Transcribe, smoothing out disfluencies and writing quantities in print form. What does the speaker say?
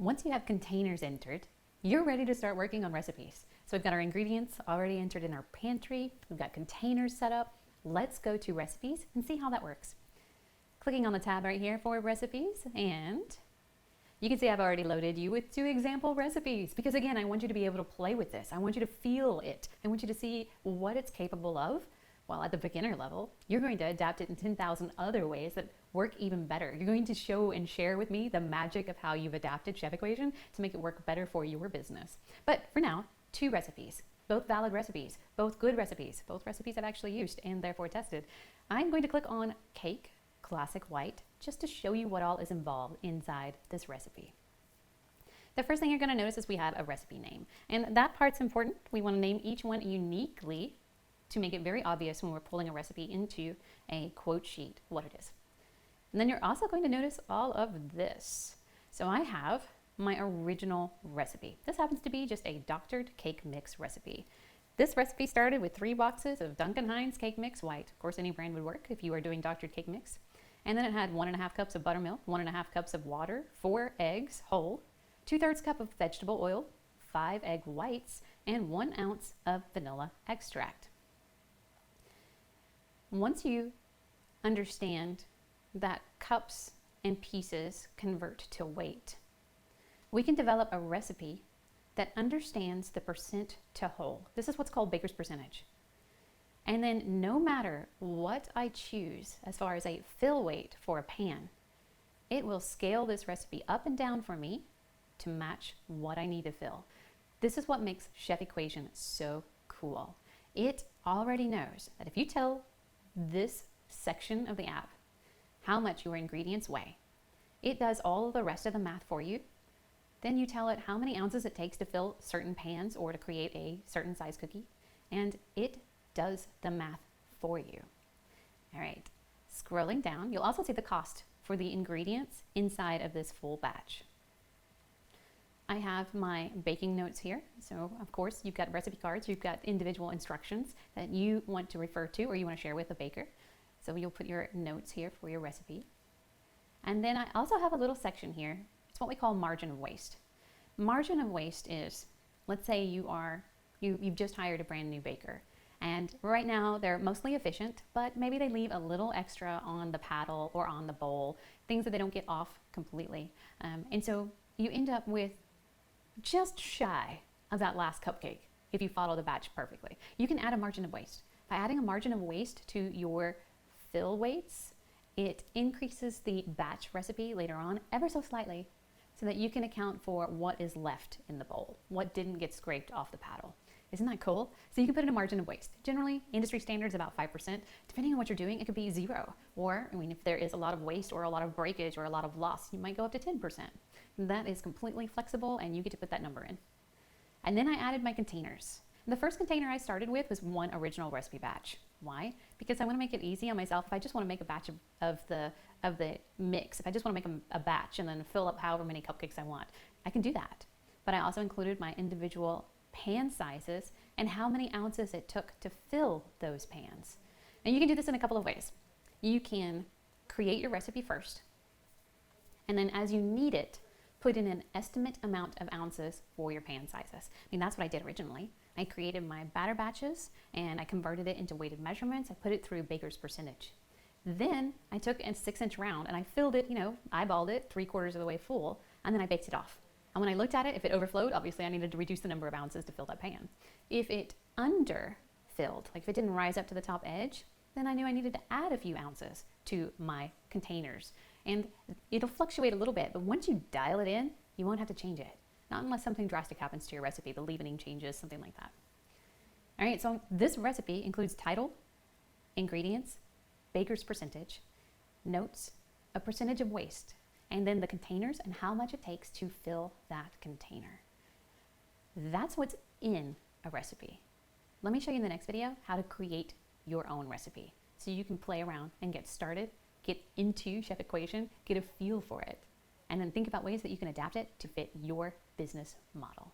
Once you have containers entered, you're ready to start working on recipes. So we've got our ingredients already entered in our pantry. We've got containers set up. Let's go to recipes and see how that works. Clicking on the tab right here for recipes, and you can see I've already loaded you with 2 example recipes because again, I want you to be able to play with this. I want you to feel it. I want you to see what it's capable of. Well, at the beginner level, you're going to adapt it in 10,000 other ways that work even better. You're going to show and share with me the magic of how you've adapted Chef Equation to make it work better for your business. But for now, 2 recipes, both valid recipes, both good recipes, both recipes I've actually used and therefore tested. I'm going to click on Cake Classic White just to show you what all is involved inside this recipe. The first thing you're going to notice is we have a recipe name, and that part's important. We want to name each one uniquely to make it very obvious when we're pulling a recipe into a quote sheet what it is. And then you're also going to notice all of this. So I have my original recipe. This happens to be just a doctored cake mix recipe. This recipe started with 3 boxes of Duncan Hines cake mix white. Of course, any brand would work if you are doing doctored cake mix. And then it had 1.5 cups of buttermilk, 1.5 cups of water, 4 eggs whole, 2/3 cup of vegetable oil, 5 egg whites, and 1 ounce of vanilla extract. Once you understand that cups and pieces convert to weight, we can develop a recipe that understands the percent to whole. This is what's called baker's percentage. And then no matter what I choose as far as a fill weight for a pan, it will scale this recipe up and down for me to match what I need to fill. This is what makes Chef Equation so cool. It already knows that if you tell this section of the app how much your ingredients weigh, it does all of the rest of the math for you. Then you tell it how many ounces it takes to fill certain pans or to create a certain size cookie, and it does the math for you. All right, scrolling down, you'll also see the cost for the ingredients inside of this full batch. I have my baking notes here. So of course you've got recipe cards, you've got individual instructions that you want to refer to or you want to share with a baker. So you'll put your notes here for your recipe. And then I also have a little section here. It's what we call margin of waste. Margin of waste is, let's say you've just hired a brand new baker. And right now they're mostly efficient, but maybe they leave a little extra on the paddle or on the bowl, things that they don't get off completely. And so you end up with just shy of that last cupcake if you follow the batch perfectly. You can add a margin of waste. By adding a margin of waste to your fill weights, it increases the batch recipe later on ever so slightly so that you can account for what is left in the bowl, what didn't get scraped off the paddle. Isn't that cool? So you can put in a margin of waste. Generally, industry standard is about 5%. Depending on what you're doing, it could be 0. Or, if there is a lot of waste or a lot of breakage or a lot of loss, you might go up to 10%. That is completely flexible and you get to put that number in. And then I added my containers. And the first container I started with was 1 original recipe batch. Why? Because I want to make it easy on myself. If I just want to make a batch of the mix, if I just want to make a batch and then fill up however many cupcakes I want, I can do that. But I also included my individual pan sizes and how many ounces it took to fill those pans. And you can do this in a couple of ways. You can create your recipe first, and then as you need it, put in an estimate amount of ounces for your pan sizes. That's what I did originally. I created my batter batches and I converted it into weighted measurements. I put it through baker's percentage. Then I took a 6-inch round and I filled it, eyeballed it 3/4 of the way full, and then I baked it off. And when I looked at it, if it overflowed, obviously I needed to reduce the number of ounces to fill that pan. If it underfilled, like if it didn't rise up to the top edge, then I knew I needed to add a few ounces to my containers. And it'll fluctuate a little bit, but once you dial it in, you won't have to change it. Not unless something drastic happens to your recipe, the leavening changes, something like that. All right, so this recipe includes title, ingredients, baker's percentage, notes, a percentage of waste, and then the containers and how much it takes to fill that container. That's what's in a recipe. Let me show you in the next video how to create your own recipe so you can play around and get started, get into Chef Equation, get a feel for it, and then think about ways that you can adapt it to fit your business model.